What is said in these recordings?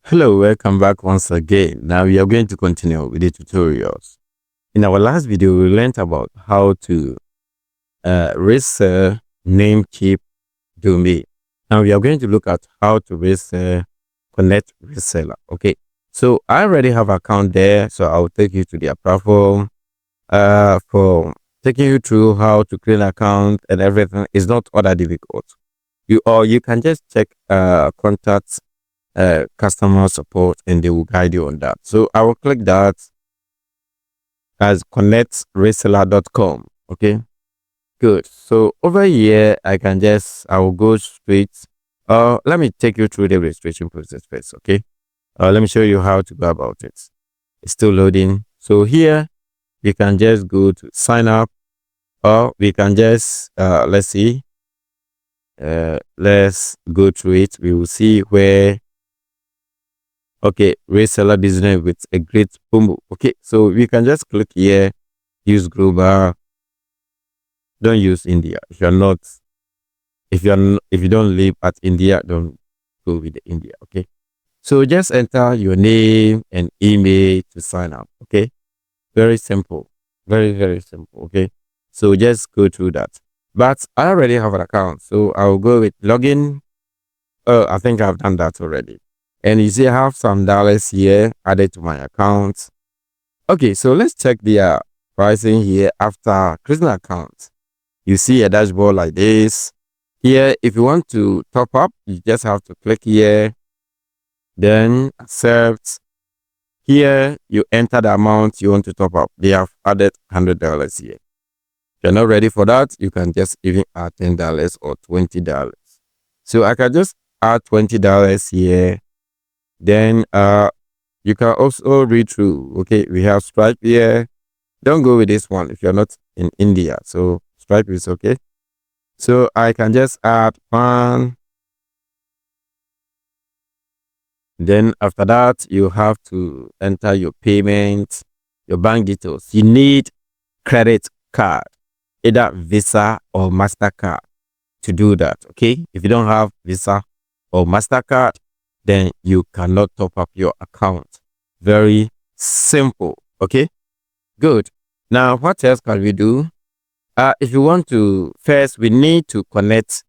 Hello, welcome back once again. Now we are going to continue with the tutorials. In our last video, we learned about how to resell Namecheap domain. Now we are going to look at how to resell Connect Reseller. Okay, so I already have an account there, so I'll take you to their platform. For taking you through how to create an account and everything is not all that difficult. You can just check contacts customer support and they will guide you on that. So I will click that as connectreseller.com. Okay, good. So over here, I will go straight. Let me take you through the registration process first. Okay, let me show you how to go about it. It's still loading. So here, we can just go to sign up, or we can just, let's see, let's go through it. We will see where. Okay, reseller business with a great promo. Okay, so we can just click here, use global. Don't use India. If you don't live at India, don't go with the India. Okay, so just enter your name and email to sign up. Okay, very simple, very simple. Okay, so just go through that. But I already have an account, so I'll go with login. Oh, I think I've done that already. And you see, I have some dollars here added to my account. Okay, so let's check the pricing here after creating an account. You see a dashboard like this. Here, if you want to top up, you just have to click here, then accept. Here, you enter the amount you want to top up. They have added $100 here. If you're not ready for that, you can just even add $10 or $20. So I can just add $20 here. Then you can also read through. Okay, we have Stripe here. Don't go with this one if you're not in India. So Stripe is okay. So I can just add one. Then after that, you have to enter your payment, your bank details. You need credit card, either Visa or MasterCard to do that. Okay, if you don't have Visa or MasterCard, then you cannot top up your account. Very simple. Okay, good. Now, what else can we do? If you want to, first we need to connect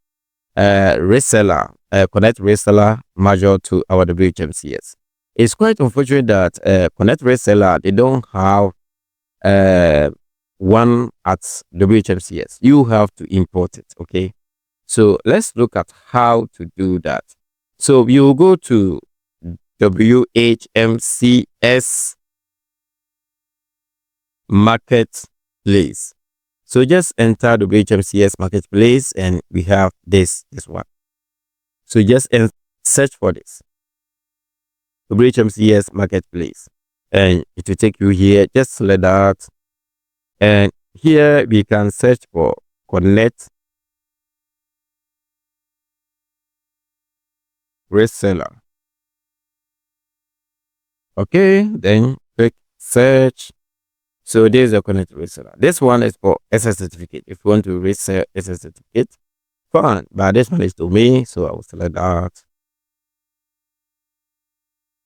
connect reseller module to our WHMCS. It's quite unfortunate that connect reseller, they don't have one at WHMCS. You have to import it. Okay, so let's look at how to do that. So you go to WHMCS Marketplace. So just enter WHMCS Marketplace and we have this one. So just search for this WHMCS Marketplace and it will take you here. Just select that, and here we can search for Connect Reseller. Okay, then click search. So there's a Connect Reseller. This one is for SS certificate. If you want to resell SS certificate, fine. But this one is to me, so I will select that.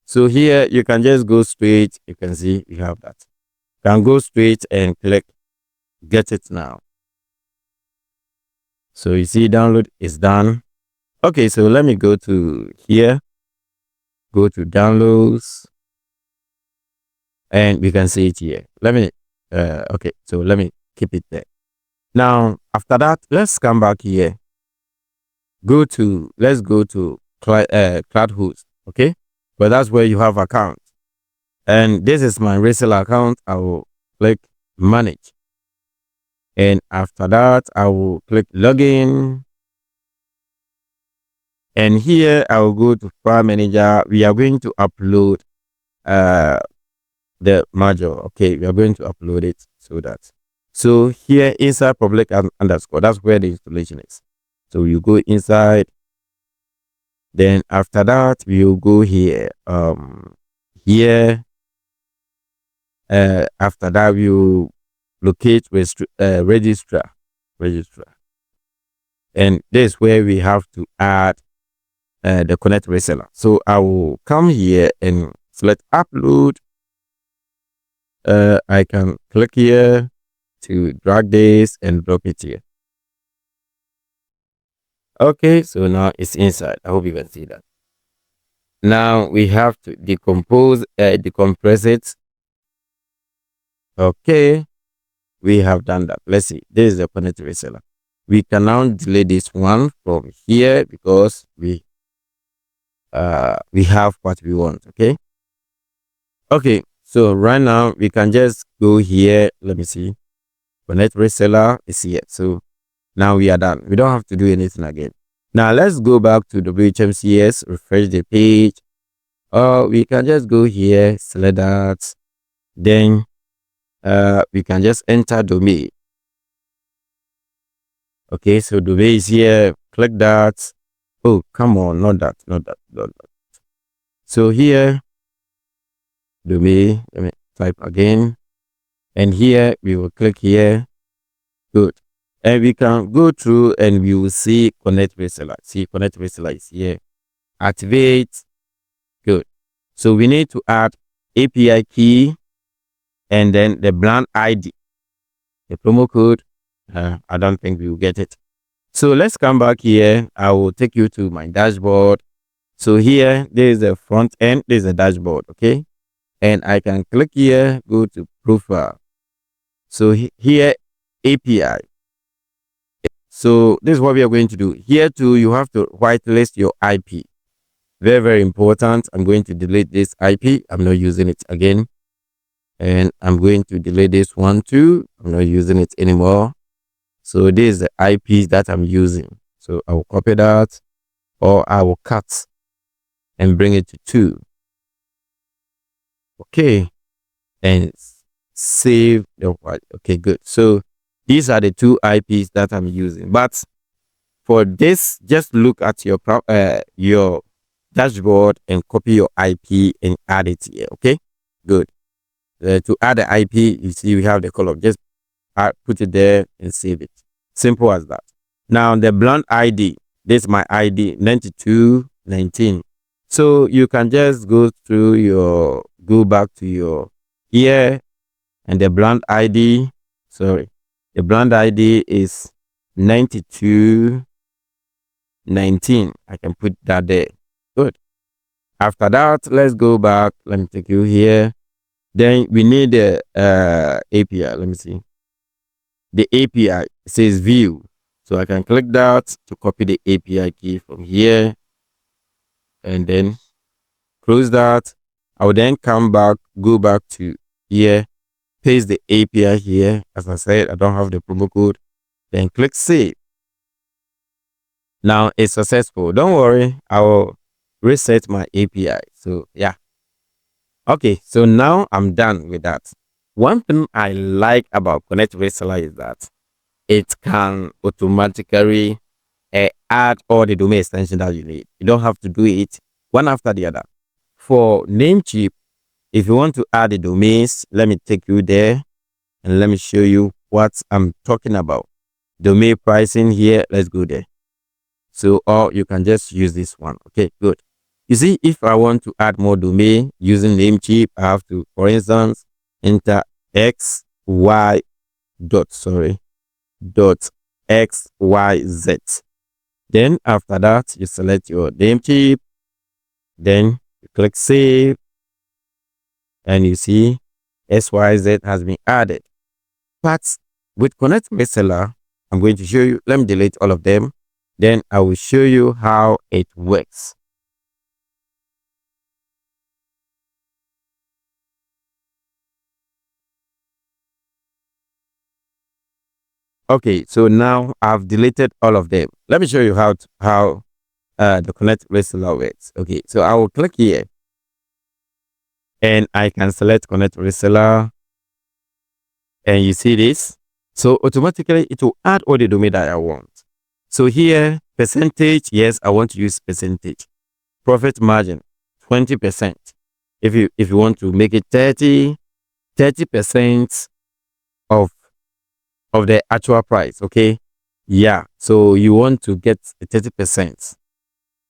So here you can just go straight. You can see you have that. You can go straight and click get it now. So you see download is done. Okay, so let me go to here. Go to downloads. And we can see it here. Okay, so let me keep it there. Now, after that, let's come back here. Let's go to CloudHost, okay? But that's where you have account. And this is my reseller account. I will click manage. And after that, I will click login. And here I will go to file manager. We are going to upload the module. Okay, we are going to upload it. So here inside public underscore, that's where the installation is. So you go inside, then after that we will go here. After that we will locate registrar, and this is where we have to add the connect reseller. So I will come here and select upload. I can click here to drag this and drop it here. Okay, so now it's inside. I hope you can see that. Now we have to decompress it. Okay, we have done that. Let's see. This is the connect reseller. We can now delete this one from here because we have what we want. Okay, so right now we can just go here. Let me see. Connect reseller is here. So now we are done. We don't have to do anything again. Now let's go back to WHMCS, refresh the page. Or we can just go here, select that. Then we can just enter domain. Okay, so domain is here. Click that. Oh, come on, not that. So here, domain, let me type again. And here, we will click here. Good. And we can go through and we will see connect reseller. See, connect reseller is here. Activate. Good. So we need to add API key and then the brand ID. The promo code, I don't think we will get it. So let's come back here. I will take you to my dashboard. So here, there is the front end, there is a dashboard, okay? And I can click here, go to profile. So here, API. So this is what we are going to do. Here too, you have to whitelist your IP. Very, very important. I'm going to delete this IP. I'm not using it again. And I'm going to delete this one too. I'm not using it anymore. So this is the IP that I'm using. So I will copy that, or I will cut and bring it to 2. Okay. And save the white. Okay, good. So these are the 2 IPs that I'm using. But for this, just look at your dashboard and copy your IP and add it here. Okay, good. To add the IP, you see we have the column. Just put it there and save it. Simple as that. Now the brand ID. This is my ID 9219. So you can just go back to your here, and the brand ID. Sorry, the brand ID is 9219. I can put that there. Good. After that, let's go back. Let me take you here. Then we need the API. Let me see. The API says view. So I can click that to copy the API key from here. And then close that. I will then come back, go back to here, paste the API here. As I said, I don't have the promo code. Then click save. Now it's successful. Don't worry, I will reset my API. So yeah. Okay, so now I'm done with that. One thing I like about Connect Reseller is that it can automatically add all the domain extensions that you need. You don't have to do it one after the other. For Namecheap, if you want to add the domains, let me take you there and let me show you what I'm talking about. Domain pricing here, let's go there. So, or you can just use this one. Okay, good. You see, if I want to add more domain using Namecheap, I have to, for instance, enter xy dot xyz. Then after that, you select your Namecheap. Then you click save, and you see XYZ has been added. But with Connect Reseller, I'm going to show you. Let me delete all of them. Then I will show you how it works. Okay, so now I've deleted all of them. Let me show you how the Connect Reseller works. Okay, so I will click here and I can select Connect Reseller, and you see this. So automatically it will add all the domain that I want. So here, percentage, yes, I want to use percentage. Profit margin, 20%. If you want to make it 30% of the actual price. Okay, yeah, so you want to get 30%.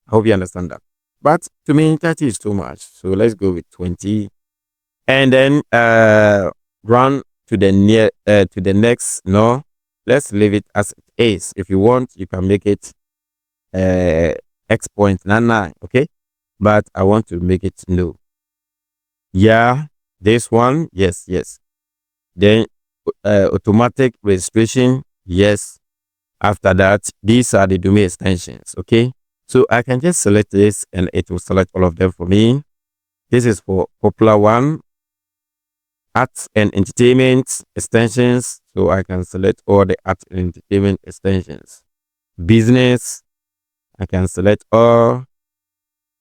I hope you understand that. But to me, 30 is too much. So let's go with 20. And then run to the next. No, let's leave it as it is. If you want, you can make it x.99. Okay, but I want to make it no. Yeah, this one, yes, yes. Then automatic registration, yes. After that, these are the domain extensions. Okay, so I can just select this and it will select all of them for me. This is for popular one, arts and entertainment extensions. So I can select all the art and entertainment extensions. Business, I can select all.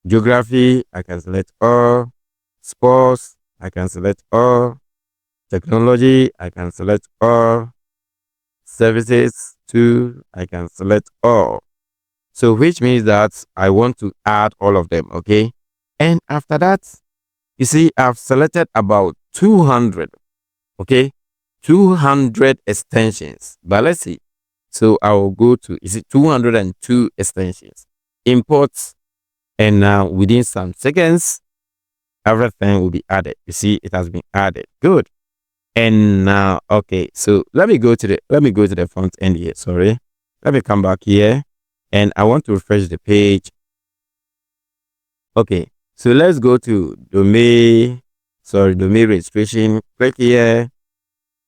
Geography, I can select all. Sports, I can select all. Technology, I can select all. Services, too, I can select all. So which means that I want to add all of them, okay? And after that, you see, I've selected about 200, okay? 200 extensions. But let's see. So I will go to, is it 202 extensions? Import, and now within some seconds, everything will be added. You see, it has been added. Good. And now, okay, so let me go to the front end here. Sorry. Let me come back here and I want to refresh the page. Okay, so let's go to domain registration. Click here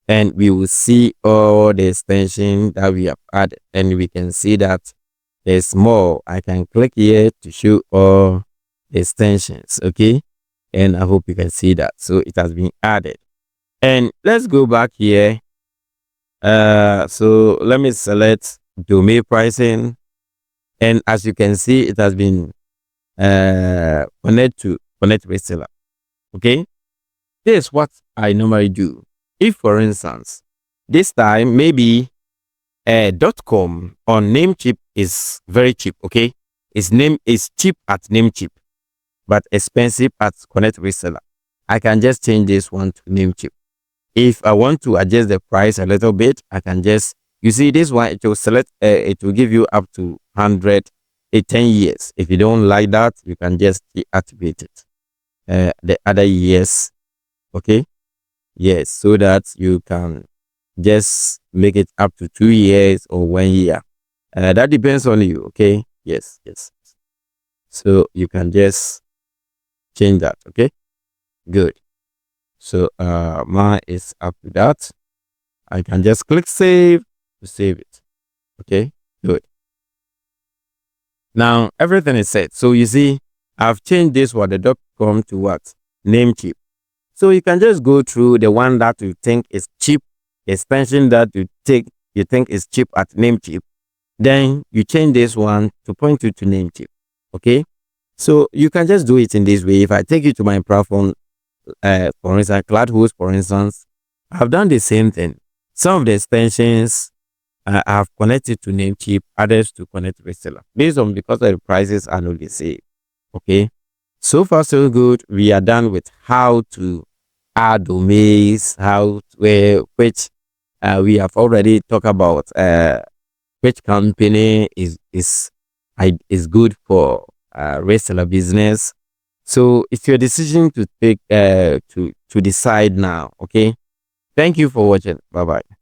and we will see all the extension that we have added, and we can see that there's more. I can click here to show all the extensions. Okay, and I hope you can see that. So it has been added. And let's go back here. So let me select domain pricing, and as you can see, it has been connect reseller. Okay, this is what I normally do. If, for instance, this time maybe .com on Namecheap is very cheap. Okay, its name is cheap at Namecheap, but expensive at Connect Reseller. I can just change this one to Namecheap. If I want to adjust the price a little bit, I can just, you see this one, it will select, it will give you up to 10 years. If you don't like that, you can just deactivate it. The other years, okay? Yes, so that you can just make it up to 2 years or 1 year. That depends on you, okay? Yes, yes. So you can just change that, okay? Good. So mine is up to that. I can just click save to save it. Okay, good. Now everything is set. So you see, I've changed this what the .com to what? Namecheap. So you can just go through the one that you think is cheap, expansion that you think is cheap at Namecheap. Then you change this one to point you to Namecheap. Okay, so you can just do it in this way. If I take you to my platform, for instance, CloudHost, for instance, I've done the same thing. Some of the extensions I have connected to Namecheap, others to Connect Reseller. Based on, because the prices are not the same. Okay, so far so good. We are done with how to add domains, which we have already talked about. Which company is good for reseller business. So it's your decision to take to decide now. Okay, thank you for watching. Bye bye.